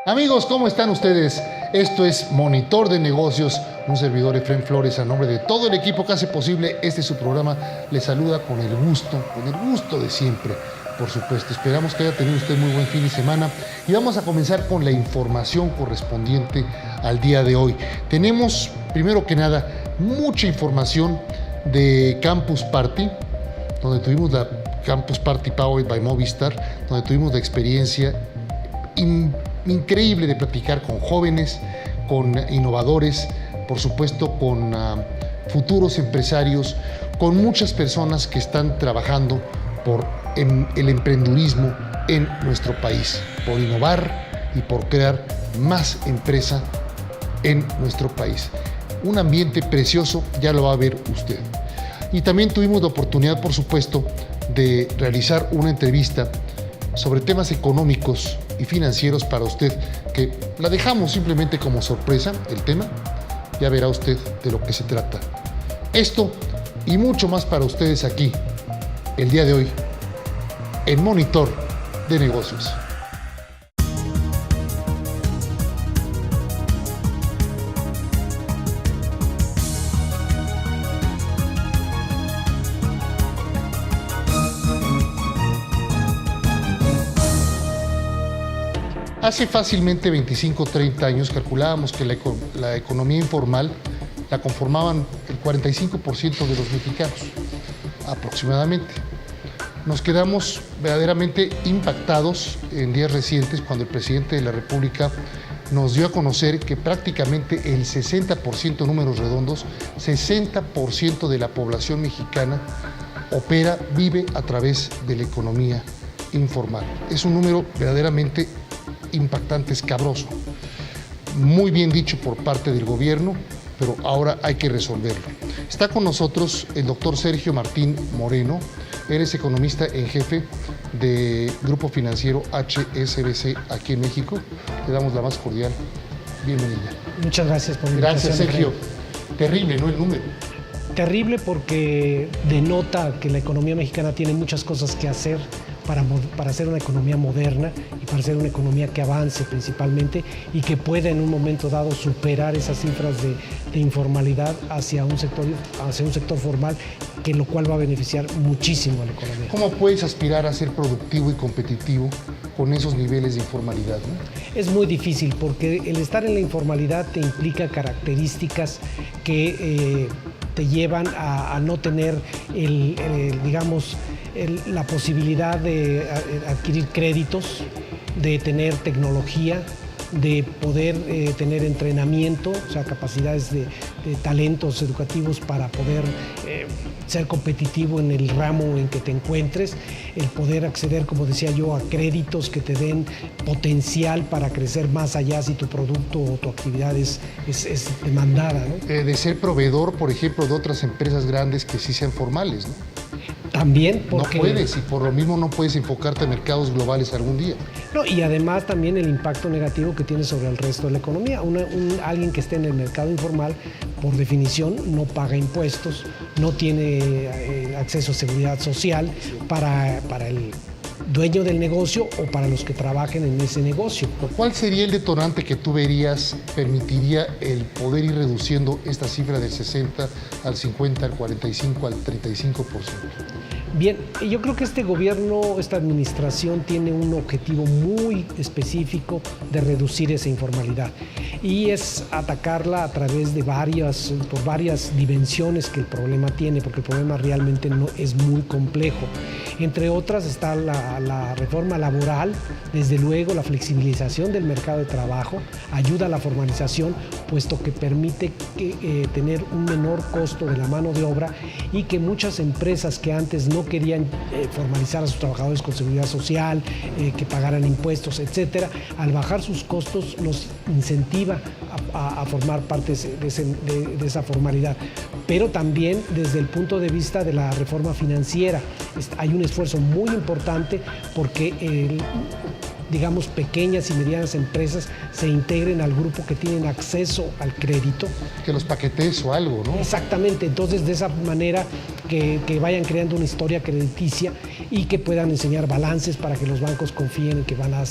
Amigos, ¿cómo están ustedes? Esto es Monitor de Negocios, un servidor Efraín Flores, a nombre de todo el equipo que hace posible este su programa. Les saluda con el gusto de siempre, por supuesto. Esperamos que haya tenido usted muy buen fin de semana y vamos a comenzar con la información correspondiente al día de hoy. Tenemos, primero que nada, mucha información de Campus Party, donde tuvimos la Campus Party Powered by Movistar, donde tuvimos la experiencia increíble de platicar con jóvenes, con innovadores, por supuesto con futuros empresarios, con muchas personas que están trabajando por el emprendedurismo en nuestro país, por innovar y por crear más empresa en nuestro país. Un ambiente precioso, ya lo va a ver usted. Y también tuvimos la oportunidad, por supuesto, de realizar una entrevista sobre temas económicos y financieros para usted, que la dejamos simplemente como sorpresa, el tema. Ya verá usted de lo que se trata. Esto y mucho más para ustedes aquí, el día de hoy, en Monitor de Negocios. Hace fácilmente 25 o 30 años calculábamos que la economía informal la conformaban el 45% de los mexicanos, aproximadamente. Nos quedamos verdaderamente impactados en días recientes cuando el presidente de la República nos dio a conocer que prácticamente el 60%, números redondos, 60% de la población mexicana vive a través de la economía informal. Es un número verdaderamente impactante, escabroso. Muy bien dicho por parte del gobierno, pero ahora hay que resolverlo. Está con nosotros el doctor Sergio Martín Moreno. Él es economista en jefe de Grupo Financiero HSBC aquí en México. Le damos la más cordial bienvenida. Muchas gracias por la invitación. Gracias, Sergio. Terrible, ¿no? El número. Terrible porque denota que la economía mexicana tiene muchas cosas que hacer para ser una economía moderna y para ser una economía que avance principalmente y que pueda en un momento dado superar esas cifras de informalidad hacia un sector formal, que lo cual va a beneficiar muchísimo a la economía. ¿Cómo puedes aspirar a ser productivo y competitivo con esos niveles de informalidad, ¿no? Es muy difícil porque el estar en la informalidad te implica características que te llevan a no tener la posibilidad de adquirir créditos, de tener tecnología, de poder tener entrenamiento, o sea, capacidades de talentos educativos para poder ser competitivo en el ramo en que te encuentres, el poder acceder, como decía yo, a créditos que te den potencial para crecer más allá si tu producto o tu actividad es demandada, ¿no? De ser proveedor, por ejemplo, de otras empresas grandes que sí sean formales, ¿no? También porque... No puedes, y por lo mismo no puedes enfocarte a mercados globales algún día. No, y además también el impacto negativo que tiene sobre el resto de la economía. Alguien que esté en el mercado informal, por definición, no paga impuestos, no tiene acceso a seguridad social para el dueño del negocio o para los que trabajen en ese negocio. ¿Cuál sería el detonante que tú verías permitiría el poder ir reduciendo esta cifra del 60 al 50, al 45, al 35%? Bien, yo creo que este gobierno, esta administración tiene un objetivo muy específico de reducir esa informalidad y es atacarla a través de por varias dimensiones que el problema tiene, porque el problema realmente no es muy complejo. Entre otras está la reforma laboral, desde luego la flexibilización del mercado de trabajo, ayuda a la formalización, puesto que permite tener un menor costo de la mano de obra y que muchas empresas que antes no querían formalizar a sus trabajadores con seguridad social, que pagaran impuestos, etcétera, al bajar sus costos los incentiva a formar parte de esa formalidad. Pero también desde el punto de vista de la reforma financiera hay un esfuerzo muy importante porque digamos, pequeñas y medianas empresas se integren al grupo que tienen acceso al crédito. Que los paquetes o algo, ¿no? Exactamente, entonces de esa manera que vayan creando una historia crediticia y que puedan enseñar balances para que los bancos confíen en que van a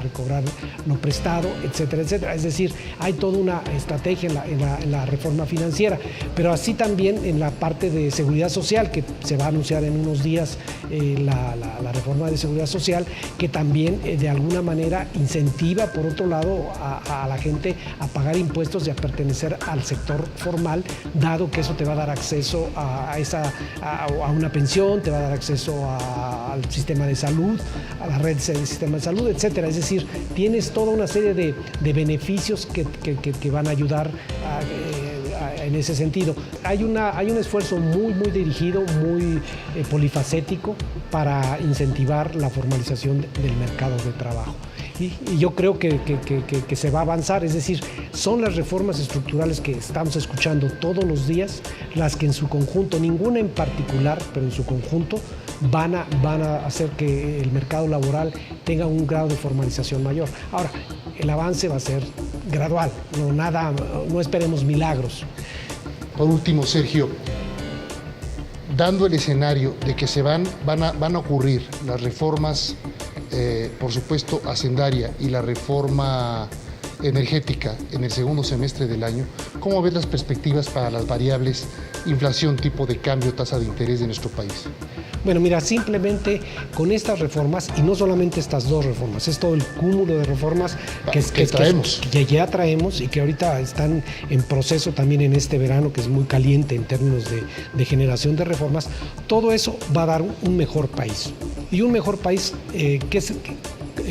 recobrar lo prestado, etcétera, etcétera. Es decir, hay toda una estrategia en la reforma financiera, pero así también en la parte de seguridad social, que se va a anunciar en unos días la reforma de seguridad social, que también de alguna manera incentiva, por otro lado, a la gente a pagar impuestos y a pertenecer al sector formal, dado que eso te va a dar acceso a una pensión, te va a dar acceso al sistema de salud, a la red del sistema de salud, etcétera. Es decir, tienes toda una serie de beneficios que van a ayudar en ese sentido. Hay un esfuerzo muy dirigido, muy polifacético para incentivar la formalización del mercado de trabajo. Y yo creo que se va a avanzar, es decir, son las reformas estructurales que estamos escuchando todos los días las que en su conjunto, ninguna en particular, pero en su conjunto, van a hacer que el mercado laboral tenga un grado de formalización mayor. Ahora, el avance va a ser gradual, no esperemos milagros. Por último, Sergio, dando el escenario de que van a ocurrir las reformas, por supuesto, hacendaria y la reforma energética en el segundo semestre del año, ¿cómo ves las perspectivas para las variables inflación, tipo de cambio, tasa de interés de nuestro país? Bueno, mira, simplemente con estas reformas, y no solamente estas dos reformas, es todo el cúmulo de reformas que ya traemos y que ahorita están en proceso también en este verano, que es muy caliente en términos de generación de reformas, todo eso va a dar un mejor país. Y un mejor país,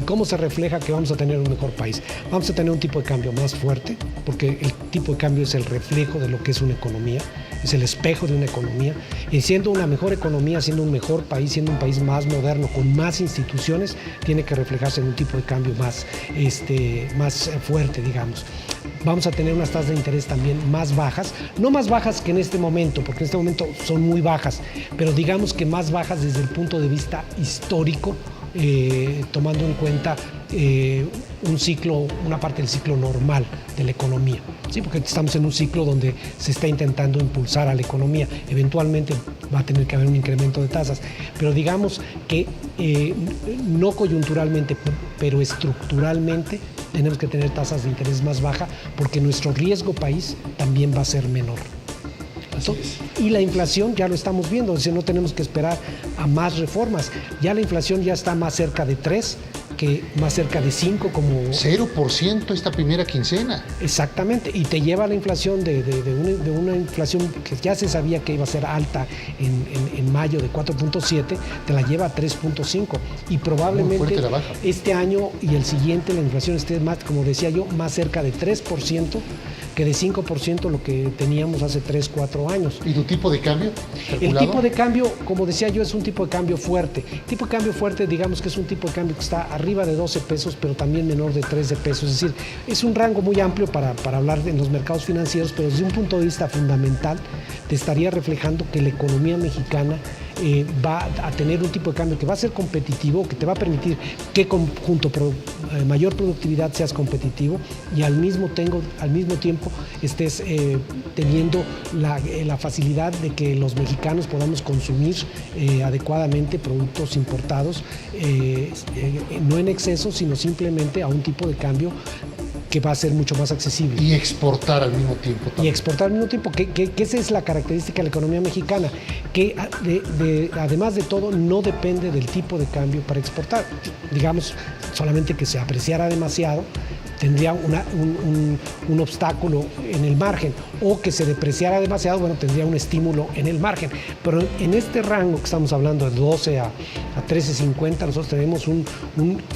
¿cómo se refleja que vamos a tener un mejor país? Vamos a tener un tipo de cambio más fuerte, porque el tipo de cambio es el reflejo de lo que es una economía, es el espejo de una economía, y siendo una mejor economía, siendo un mejor país, siendo un país más moderno, con más instituciones, tiene que reflejarse en un tipo de cambio más fuerte, digamos. Vamos a tener unas tasas de interés también más bajas, no más bajas que en este momento, porque en este momento son muy bajas, pero digamos que más bajas desde el punto de vista histórico, tomando en cuenta una parte del ciclo normal de la economía, ¿sí? Porque estamos en un ciclo donde se está intentando impulsar a la economía, eventualmente va a tener que haber un incremento de tasas, pero digamos que no coyunturalmente, pero estructuralmente tenemos que tener tasas de interés más bajas, porque nuestro riesgo país también va a ser menor. Y la inflación ya lo estamos viendo, es decir, no tenemos que esperar a más reformas. Ya la inflación ya está más cerca de 3 que más cerca de 5 como... 0% esta primera quincena. Exactamente, y te lleva a la inflación de una inflación que ya se sabía que iba a ser alta en mayo de 4.7, te la lleva a 3.5 y probablemente este año y el siguiente la inflación esté más, como decía yo, más cerca de 3% que de 5% lo que teníamos hace 3-4 años. ¿Y tu tipo de cambio? ¿Calculado? El tipo de cambio, como decía yo, es un tipo de cambio fuerte. El tipo de cambio fuerte, digamos que es un tipo de cambio que está arriba de 12 pesos, pero también menor de 13 pesos. Es decir, es un rango muy amplio para hablar en los mercados financieros, pero desde un punto de vista fundamental te estaría reflejando que la economía mexicana va a tener un tipo de cambio que va a ser competitivo, que te va a permitir que junto a mayor productividad seas competitivo y al mismo tiempo estés teniendo la facilidad de que los mexicanos podamos consumir adecuadamente productos importados, no en exceso, sino simplemente a un tipo de cambio que va a ser mucho más accesible. Y exportar al mismo tiempo también. Y exportar al mismo tiempo, que esa es la característica de la economía mexicana, que además de todo no depende del tipo de cambio para exportar. Digamos, solamente que se apreciara demasiado, tendría un obstáculo en el margen, o que se depreciara demasiado, bueno, tendría un estímulo en el margen. Pero en este rango que estamos hablando de 12 a 13.50, nosotros tenemos un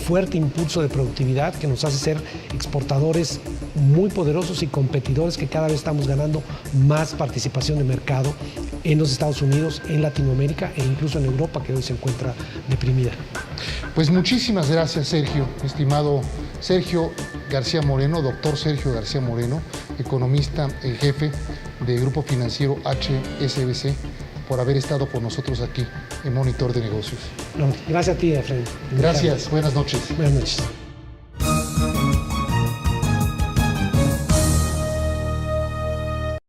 fuerte impulso de productividad que nos hace ser exportadores muy poderosos y competidores, que cada vez estamos ganando más participación de mercado en los Estados Unidos, en Latinoamérica e incluso en Europa, que hoy se encuentra deprimida. Pues muchísimas gracias, Sergio, estimado Sergio García Moreno, doctor Sergio García Moreno, economista en jefe del Grupo Financiero HSBC, por haber estado con nosotros aquí en Monitor de Negocios. No, gracias a ti, Efraín. Gracias, buenas noches. Buenas noches.